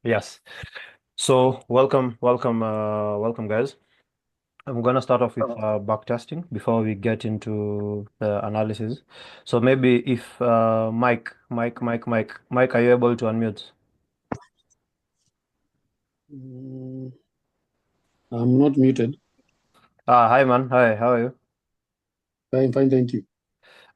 Yes. So welcome, guys. I'm gonna start off with back testing before we get into the analysis. So maybe if Mike, are you able to unmute? Mm, I'm not muted. Hi man. Hi. How are you? Fine, fine, thank you.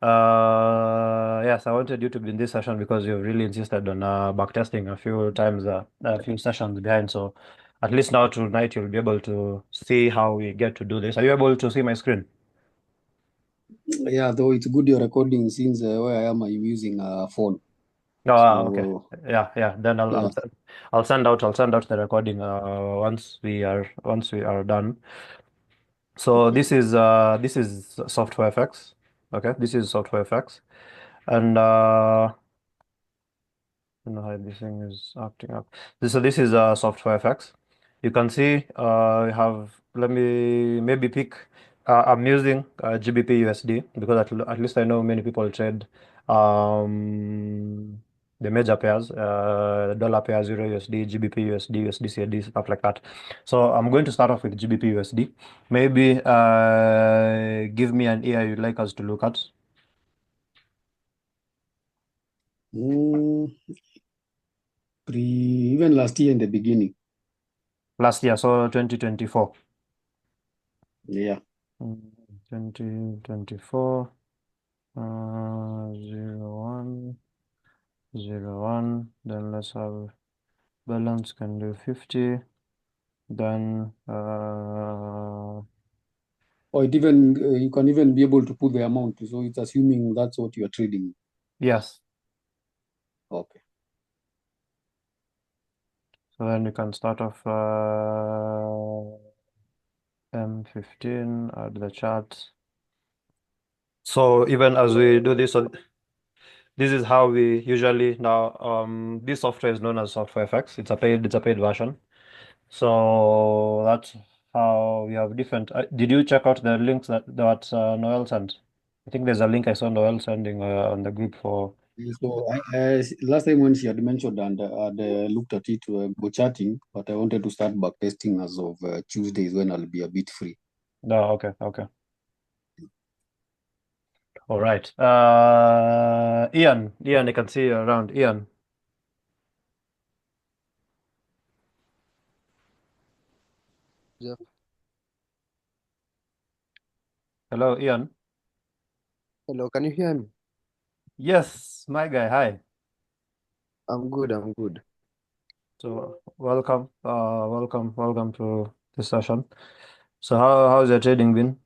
Yes, I wanted you to be in this session because you've really insisted on back testing a few times, a few sessions behind. So at least now tonight you'll be able to see how we get to do this. Are you able to see my screen? Yeah, though it's good you're recording since where I am, I'm using a phone. Oh, okay. So, Yeah. Then yeah. I'll send out the recording once we are done. So Okay. this is software effects. Okay, this is software effects, and I don't know how this thing is acting up. This is software effects. You can see I have. Let me maybe pick. I'm using GBP USD because at least I know many people trade the major pairs, dollar pairs, Euro USD, GBP USD, USD CAD, stuff like that. So I'm going to start off with GBP USD. Maybe give me an year you'd like us to look at. Mm, even last year in the beginning. Last year, so 2024. Yeah. 2024. 01, 01. Then let's have balance can do 50. Then, Or it even you can even be able to put the amount. So it's assuming that's what you're trading. yes. Okay. So then we can start off M15, add the chart. So even as we do this, so this is how we usually now, this software is known as Software Effects. It's a paid version. So that's how we have different. Did you check out the links that Noel sent? I think there's a link I saw Noel sending on the group for. So last time when she had mentioned and had looked at it, go chatting, but I wanted to start back testing as of Tuesdays when I'll be a bit free. No, okay. All right. Ian, I can see you around. Ian, Jeff, hello, Ian. hello, can you hear me? Yes, my guy. Hi. I'm good, I'm good. So welcome to this session. So how's your trading been?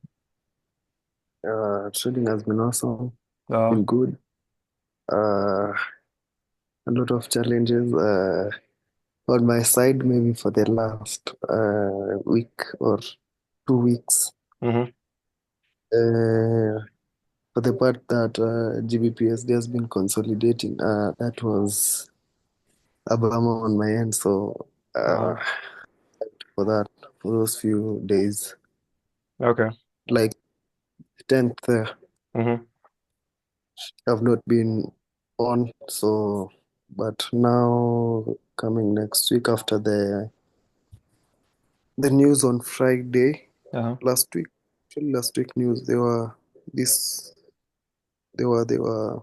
Trading has been awesome, Uh, been good. A lot of challenges on my side, maybe for the last week or 2 weeks. mm-hmm. Uh, for the part that GBPSD has been consolidating, that was a bummer on my end. So Uh, for that, for those few days, okay. like 10th. Mm-hmm. I've not been on, so but now coming next week after the news on Friday Uh-huh. last week, actually last week news this they were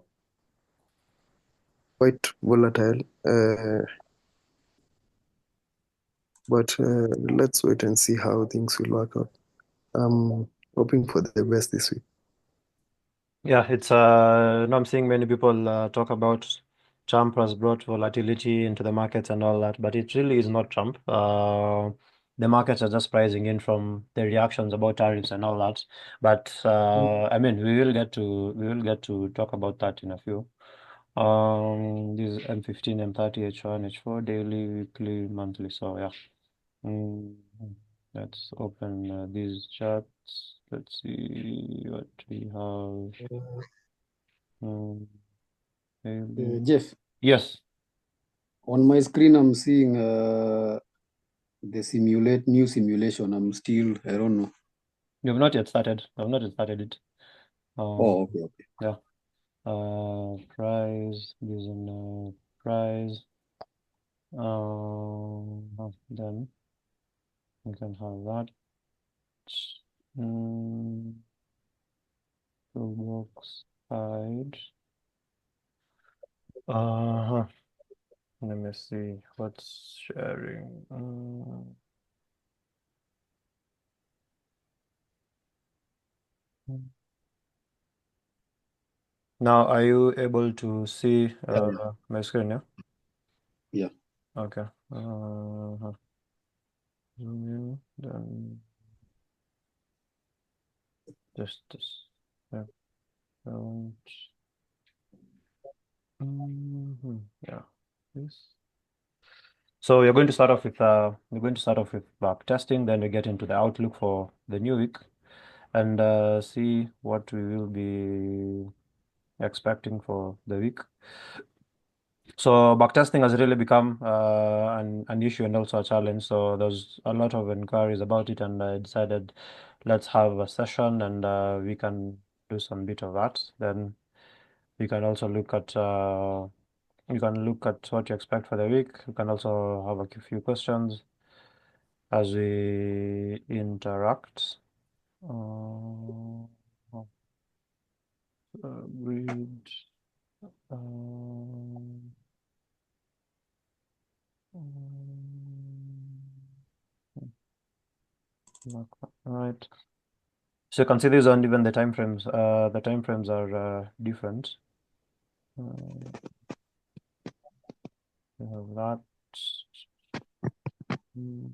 quite volatile. But let's wait and see how things will work out. I'm hoping for the best this week. Yeah, it's now I'm seeing many people talk about Trump has brought volatility into the markets and all that, but it really is not Trump. The markets are just pricing in from the reactions about tariffs and all that. But I mean, we will get to talk about that in a few. This is M15, M30, H1, H4, daily, weekly, monthly. So yeah. Mm, let's open these charts. Let's see what we have. Mm, maybe. Jeff, Yes, on my screen, I'm seeing the new simulation. I don't know. you've not yet started. I've not yet started it. Oh, Um, okay, okay. yeah. Price. Using price. Then we can have that. Toolbox side. Let me see what's sharing. Now, are you able to see my screen? Yeah. Yeah. Okay. Zoom in, then just this. Yeah. Yeah. This. So we're going to start off with back testing, then we get into the outlook for the new week and see what we will be expecting for the week. So backtesting has really become an issue and also a challenge. So there's a lot of inquiries about it, and I decided let's have a session and we can do some bit of that. Then we can also look at what you expect for the week. We can also have a few questions as we interact. Read. Right. So you can see these aren't even the time frames. The time frames are different. We have that. Mm,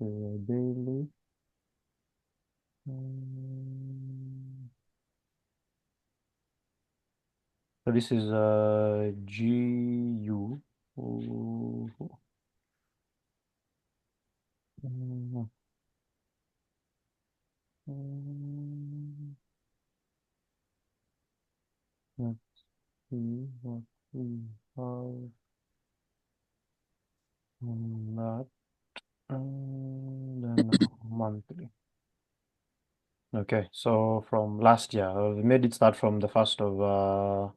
the daily. So this is GU. Oh, mm, let's see what we have on that. And then monthly. Okay, so from last year, we made it start from the 1st of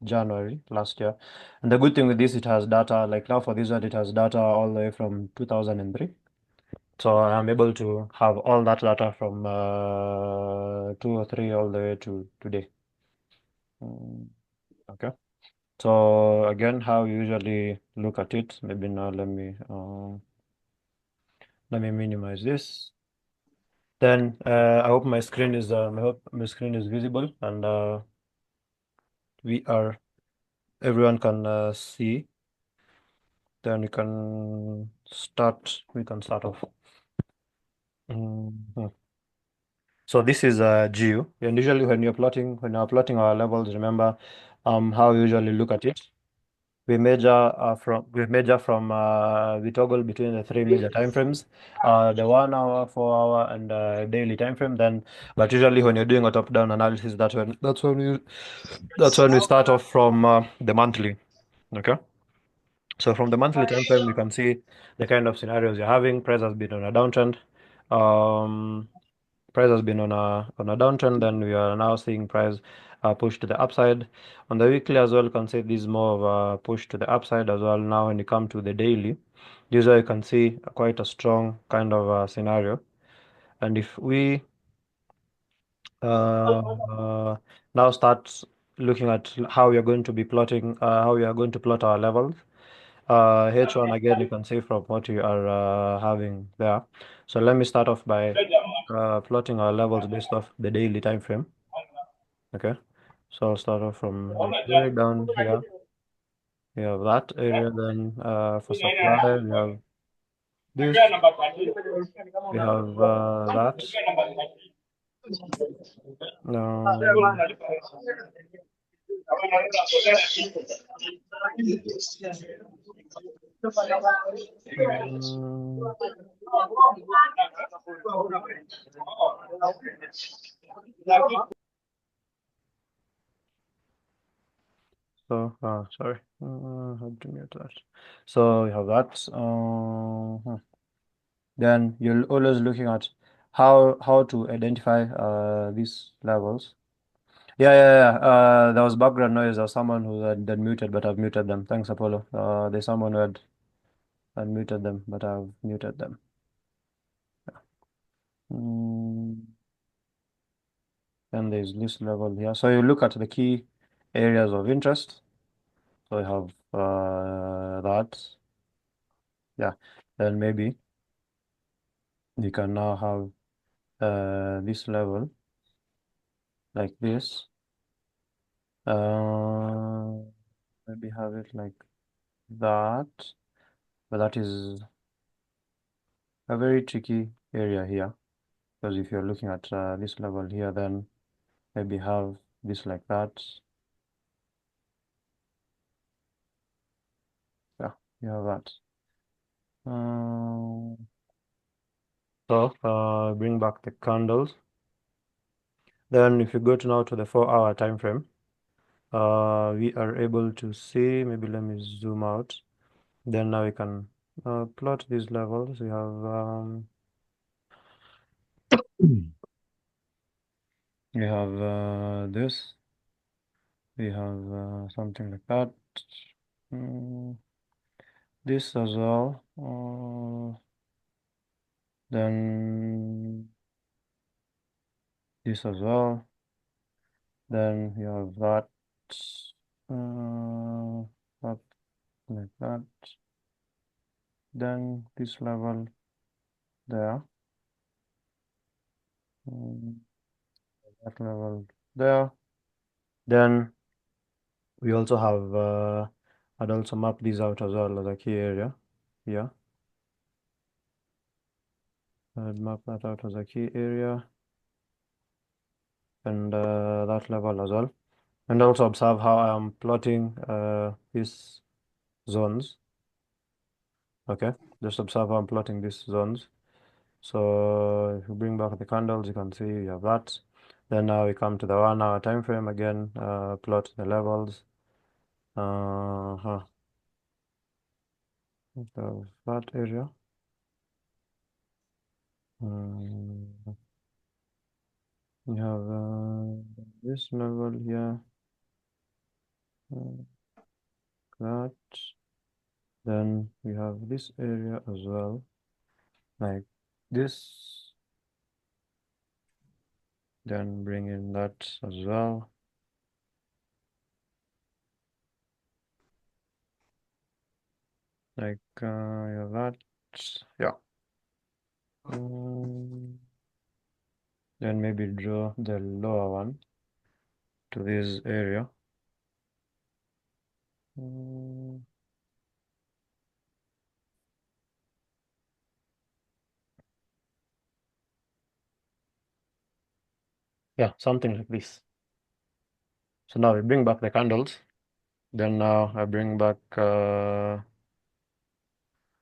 January last year. And the good thing with this, it has data, like now for this one, it has data all the way from 2003. So I'm able to have all that data from 203 all the way to today. Okay. So again, how you usually look at it, maybe now let me minimize this. Then I hope my screen is visible and we are everyone can see. Then we can start off. Mhm. So this is GU. And usually when you're plotting our levels, remember how we usually look at it. We toggle between the three major time frames, the 1 hour, 4 hour, and daily time frame. But usually when you're doing a top-down analysis, that's when we start off from the monthly. Okay. So from the monthly time frame, you can see the kind of scenarios you're having. Price has been on a downtrend. Um, Price has been on a downtrend. Then we are now seeing price push to the upside. On the weekly as well, you can see this is more of a push to the upside as well. Now, when you come to the daily, usually you can see quite a strong kind of scenario. And if we uh, now start looking at how we are going to be plotting, how we are going to plot our levels. H1 again, you can see from what you are having there. So let me start off by plotting our levels based off the daily time frame. Okay, so I'll start off from like way down here. We have that area. Then for supply, we have this. We have that. Um, mm, so sorry, how to mute that. So we have that. Then you're always looking at how to identify these levels. Yeah. There was background noise. There was someone who had muted, but I've muted them. Thanks, Apollo. There's someone who had unmuted them, but I've muted them. Mm, then there's this level here. So you look at the key areas of interest. So you have that. Yeah. Then maybe you can now have this level like this. Uh, Maybe have it like that. But that is a very tricky area here. Because if you're looking at this level here, then maybe have this like that. Yeah, you have that. Bring back the candles. Then if you go to now to the 4-hour time frame, we are able to see, maybe let me zoom out. Then now we can plot these levels. We have we have this. We have something like that. Mm, this as well. Then this as well. Then you have that. That like that. Then this level there. Mm, that level there. Then we also have I'd also map these out as well as a key area. Yeah, I'd map that out as a key area and that level as well. And also observe how I am plotting these zones. Okay, just observe how I'm plotting these zones. So if you bring back the candles, you can see you have that. Then now we come to the 1-hour time frame again, plot the levels. Uh-huh. That area. Mm, we have this level here, uh, that. Then we have this area as well, like this. Then bring in that as well. Like you have that. Yeah. Mm, then maybe draw the lower one to this area. Mm, yeah, something like this. So now we bring back the candles. Then now I bring back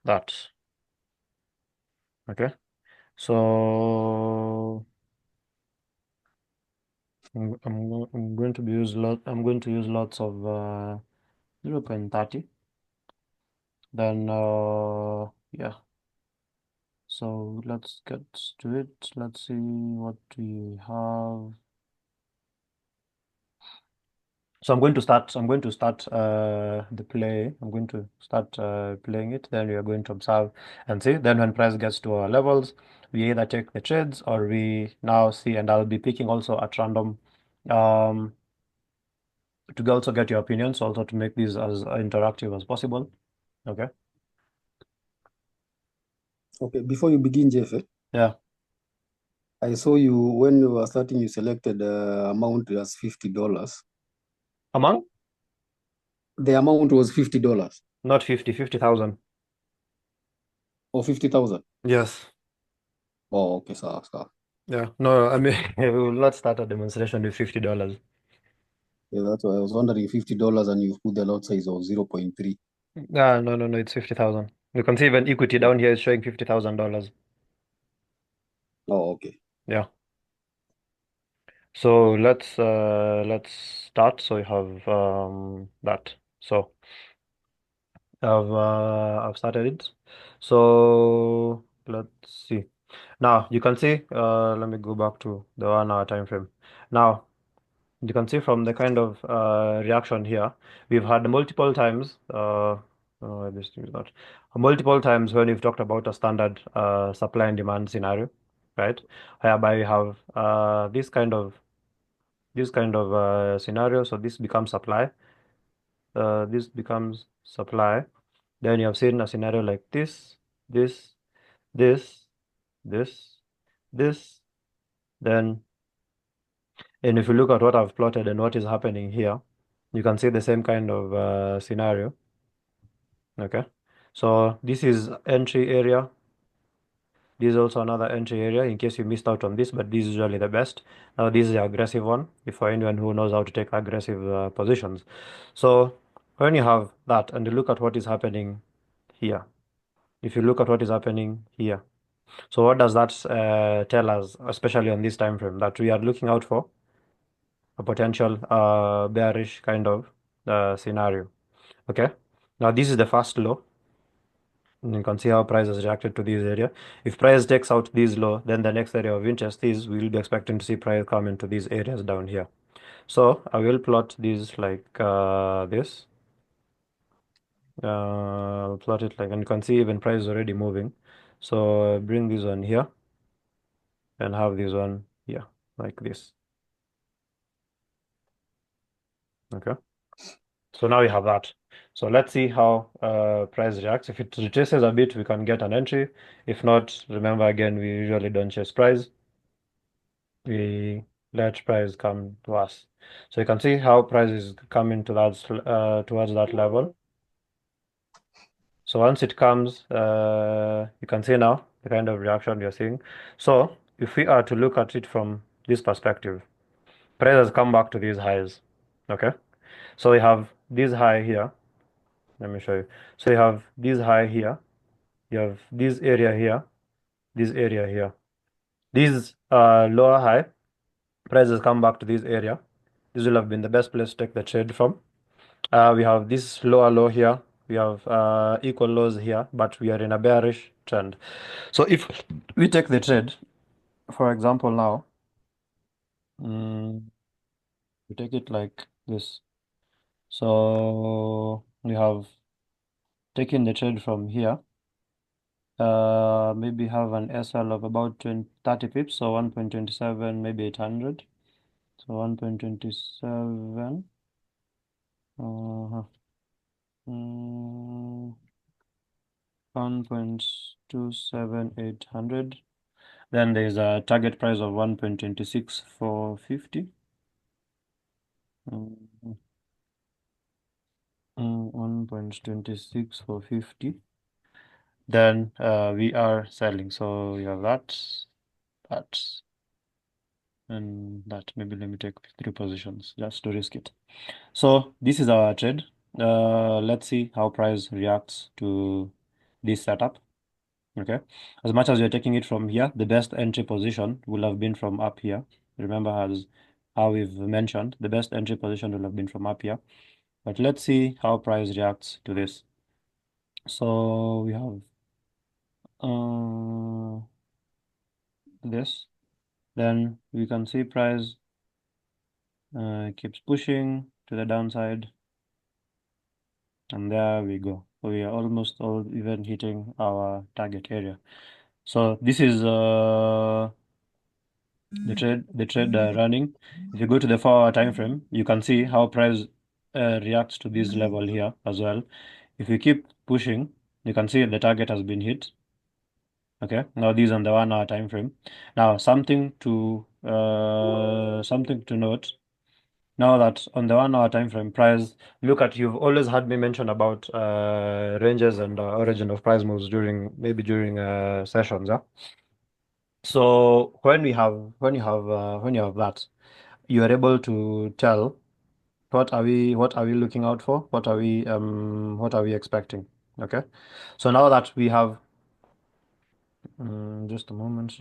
that. Okay. So I'm going to I'm going to use lots of 0.30. Then yeah. So let's get to it. Let's see what we have. So I'm going to start the play. I'm going to start playing it. Then we are going to observe and see. Then when price gets to our levels, we either take the trades or we now see, and I'll be picking also at random um, to also get your opinions, also to make these as interactive as possible. Okay. Okay, before you begin, Jeff, Yeah. I saw you when you were starting, you selected the amount as $50. Among? The amount was $50 Not 50,000. or 50,000. Yes. Oh, okay, so. Yeah. No, I mean, we will not start a demonstration with $50. Yeah, that's why I was wondering $50 and you put the lot size of 0.3. No, it's 50,000. You can see even equity down here is showing $50,000. Oh, okay. Yeah. So let's start. So you have that. So I've started it. So let's see. Now you can see. Let me go back to the 1-hour time frame. Now you can see from the kind of reaction here, we've had multiple times, this thing is not, multiple times when we've talked about a standard supply and demand scenario, right? Whereby we have this kind of scenario. So this becomes supply. This becomes supply. Then you have seen a scenario like this, this, this, this. Then, and if you look at what I've plotted and what is happening here, you can see the same kind of scenario. Okay, so this is entry area. This is also another entry area in case you missed out on this, but this is usually the best. Now this is the aggressive one, if for anyone who knows how to take aggressive positions. So when you have that and you look at what is happening here, if you look at what is happening here, so what does that tell us, especially on this time frame, that we are looking out for a potential bearish kind of scenario. Okay, now this is the first low. And you can see how price has reacted to this area. If price takes out this low, then the next area of interest is we will be expecting to see price come into these areas down here. So I will plot these like this. I'll plot it like, and you can see even price is already moving. So bring this one here and have this one here like this. Okay. So now we have that. So let's see how price reacts. If it retraces a bit, we can get an entry. If not, remember again, we usually don't chase price. We let price come to us. So you can see how price is coming to that towards that level. So once it comes, you can see now the kind of reaction you're seeing. So if we are to look at it from this perspective, price has come back to these highs. Okay. So we have this high here. Let me show you. So you have this high here. You have this area here. This area here. This lower high. Price has come back to this area. This will have been the best place to take the trade from. We have this lower low here. We have equal lows here, but we are in a bearish trend. So if we take the trade, for example, now, we take it like this. So we have taken the trade from here. Maybe have an SL of about 30 pips, so 1.27, maybe 800. So 1.27. Uh, 1.27800. Then there's a target price of 1.26450. 1.26450. Then we are selling. So we have that, and that. Maybe let me take 3 positions just to risk it. So this is our trade. Let's see how price reacts to this setup. Okay, as much as you're taking it from here, the best entry position will have been from up here. Remember, as how we've mentioned, the best entry position will have been from up here. But let's see how price reacts to this. So we have this. Then we can see price keeps pushing to the downside, and there we go. We are almost all even hitting our target area. So this is the trade running. If you go to the 4 hour time frame, you can see how price reacts to this level here as well. If you keep pushing, you can see the target has been hit. Okay, now these on the 1 hour time frame. Now something to note. Now that on the 1 hour time frame, price, look at, you've always had me mention about ranges and origin of price moves during sessions. Yeah. So when you have that, you are able to tell what are we looking out for, what are we expecting. Okay, so now that we have just a moment.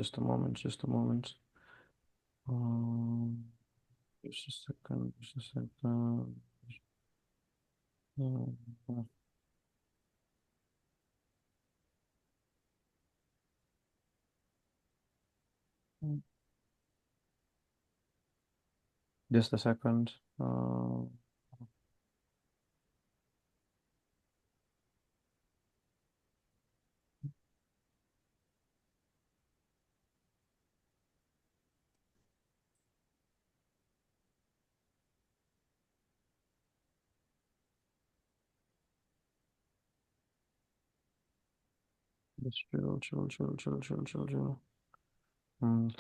Um, just a second, just a second. Mm, Just a second. Just chill. Mm,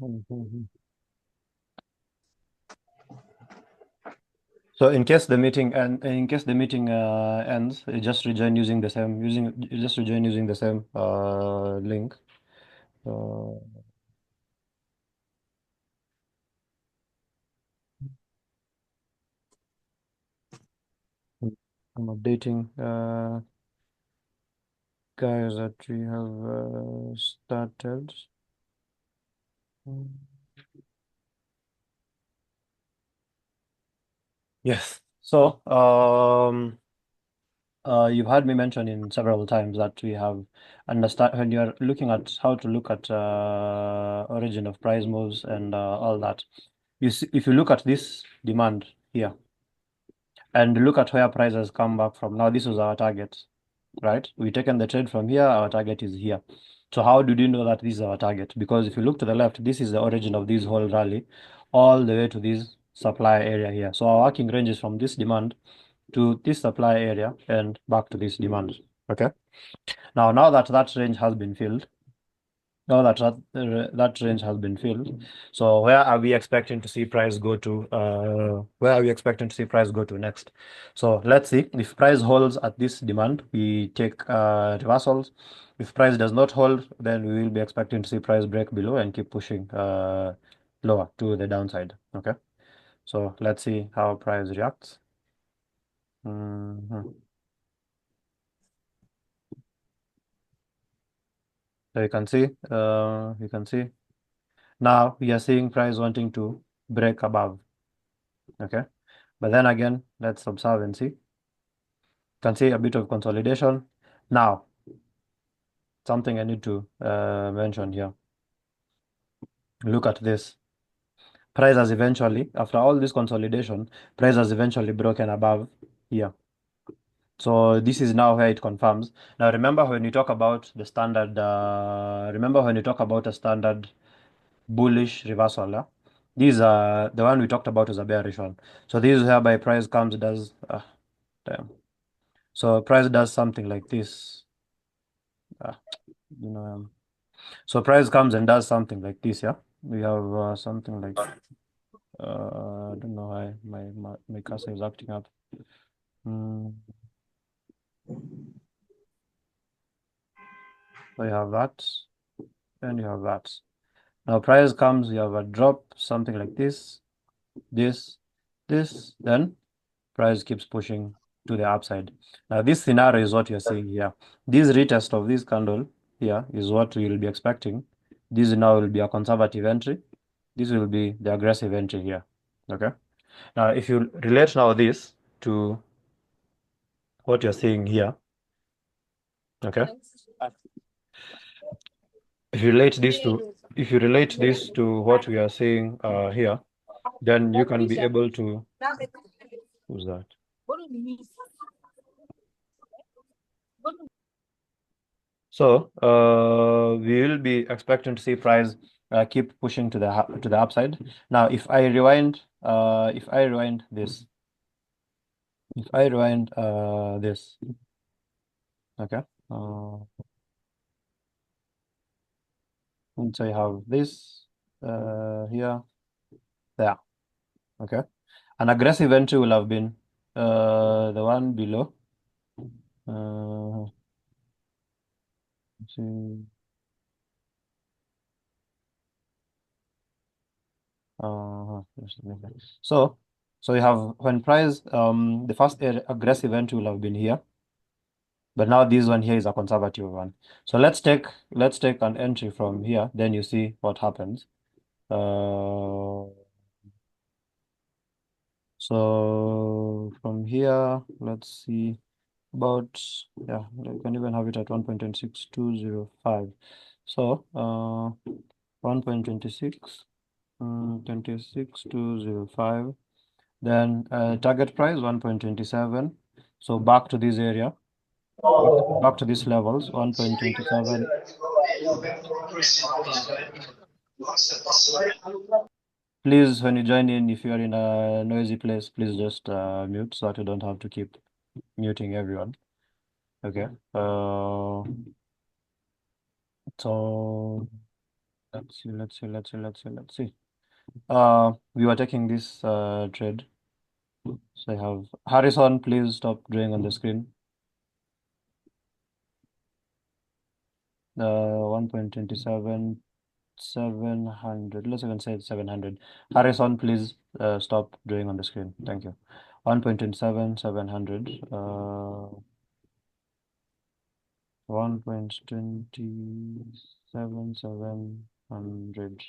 mm, mm. So in case the meeting ends, you just rejoin using the same link. Uh, I'm updating guys that we have started. Mm. Yes. So you've heard me mention in several times that we have understand when you're looking at how to look at origin of price moves and all that. If you look at this demand here and look at where prices come back from, now this was our target, right? We taken the trade from here, our target is here. So how did you know that this is our target? Because if you look to the left, this is the origin of this whole rally, all the way to this supply area here. So our working range is from this demand to this supply area and back to this demand. Okay. Now that that range has been filled, now that that range has been filled, so where are we expecting to see price go to? Where are we expecting to see price go to next? So let's see if price holds at this demand, we take reversals. If price does not hold, then we will be expecting to see price break below and keep pushing lower to the downside. Okay. So let's see how price reacts. Mhm. So you can see now we are seeing price wanting to break above. Okay, but then again, let's observe and see. You can see a bit of consolidation. Now, something I need to mention here. Look at this. Price has eventually, after all this consolidation, price has eventually broken above here. So this is now where it confirms. Now remember when you talk about the standard, remember when you talk about a standard bullish reversal. Yeah? These are the one we talked about is a bearish one. So this is whereby price comes does damn. So price does something like this. Uh, you know, so price comes and does something like this. Yeah, we have something like I don't know why my cursor is acting up. Mm, so you have that, and you have that. Now price comes, you have a drop, something like this, this, this, then price keeps pushing to the upside. Now, this scenario is what you're seeing here. This retest of this candle here is what we will be expecting. This now will be a conservative entry. This will be the aggressive entry here. Okay. Now, if you relate now this to what you're seeing here, okay. If you relate this to what we are seeing here, then you can be able to. Who's that? So we will be expecting to see price keep pushing to the upside. Now, if I rewind this, this, okay. And so you have this here, there, okay. An aggressive entry will have been the one below. See. So you have when price the first aggressive entry will have been here, but now this one here is a conservative one. So let's take an entry from here, then you see what happens. So from here, let's see about, yeah, you can even have it at 1.26205. So 1.26 26205. Then target price 1.27. So back to this area, back to these levels, 1.27. Please, when you join in, if you're in a noisy place, please just mute so that you don't have to keep muting everyone. Okay. So let's see. We were taking this trade. So I have Harrison, please stop drawing on the screen. 1.27, 700. Let's even say 700. Harrison, please stop drawing on the screen. Thank you. 1.27, 700. 1.27, 700.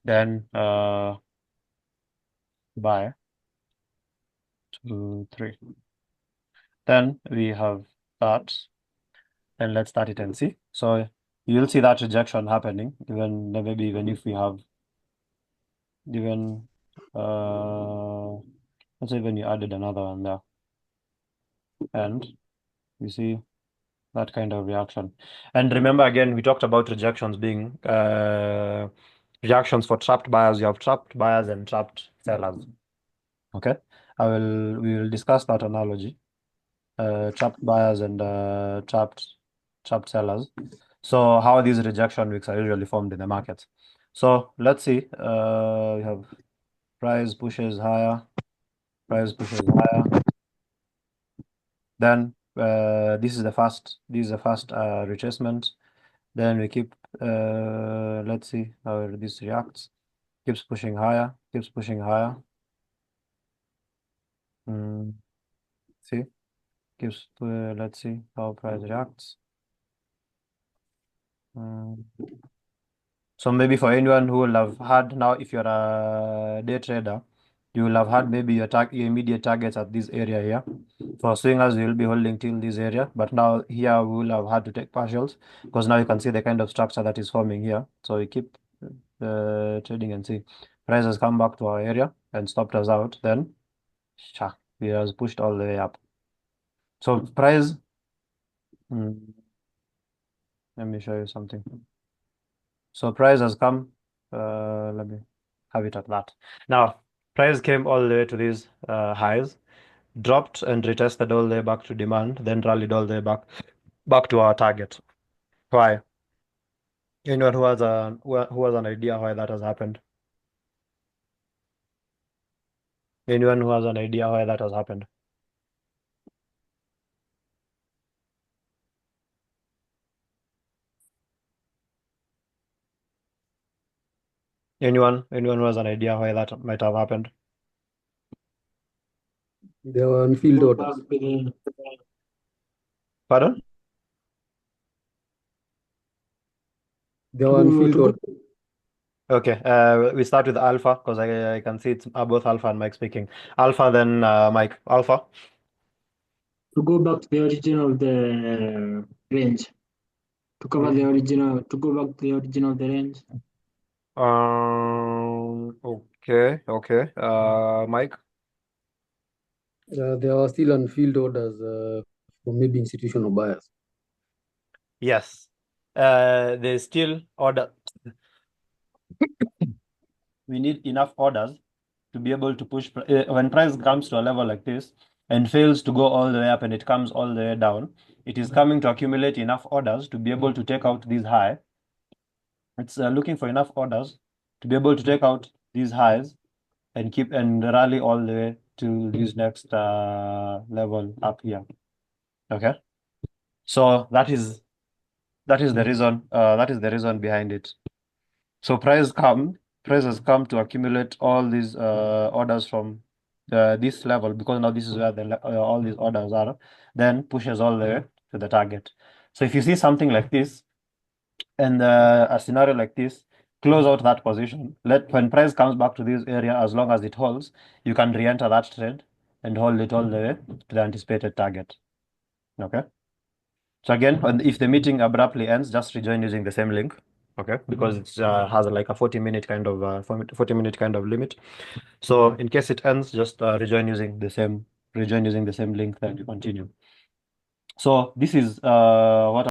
Then buy 2, 3. Then we have that. And let's start it and see. So you'll see that rejection happening, even maybe even if we have even let's say when you added another one there, and you see that kind of reaction. And remember again, we talked about rejections being reactions for trapped buyers. You have trapped buyers and trapped sellers. Okay, we will discuss that analogy. Trapped buyers and trapped sellers. So how these rejection wicks are usually formed in the market. So let's see. We have price pushes higher, price pushes higher. Then this is the first retracement. Then we keep let's see how this reacts. Keeps pushing higher, keeps pushing higher. See, keeps let's see how price reacts. So maybe for anyone who will have had now, if you're a day trader, you will have had maybe your immediate targets at this area here. For swingers, we will be holding till this area, but now here we will have had to take partials because now you can see the kind of structure that is forming here. So we keep trading and see. Price has come back to our area and stopped us out. Then, we has pushed all the way up. So price, let me show you something. So price has come. Let me have it at that. Now, price came all the way to these highs, dropped and retested all the way back to demand, then rallied all the way back to our target. Why? Anyone who has an idea why that has happened? Anyone who has an idea why that has happened? Anyone who has an idea why that might have happened? They were on field orders. Pardon? They were on field orders. Okay, we start with Alpha because I can see it's both Alpha and Mike speaking. Alpha, then Mike. Alpha. To go back to the origin of the range, to cover the original, to go back to the origin of the range. Okay. Mike. They are still on field orders for maybe institutional buyers. Yes. There's still order. We need enough orders to be able to push. When price comes to a level like this and fails to go all the way up and it comes all the way down, it is coming to accumulate enough orders to be able to take out these high. It's looking for enough orders to be able to take out these highs and keep and rally all the way to this next level up here. Okay. So that is the reason behind it. So price come price has come to accumulate all these orders from this level, because now this is where all these orders are, then pushes all the way to the target. So if you see something like this and a scenario like this, close out that position. When price comes back to this area, as long as it holds, you can re-enter that trade and hold it all the way to the anticipated target. Okay. So again, if the meeting abruptly ends, just rejoin using the same link. Okay, because it has like a 40-minute kind of 40-minute kind of limit. So in case it ends, just rejoin using the same link, then you continue. So this is what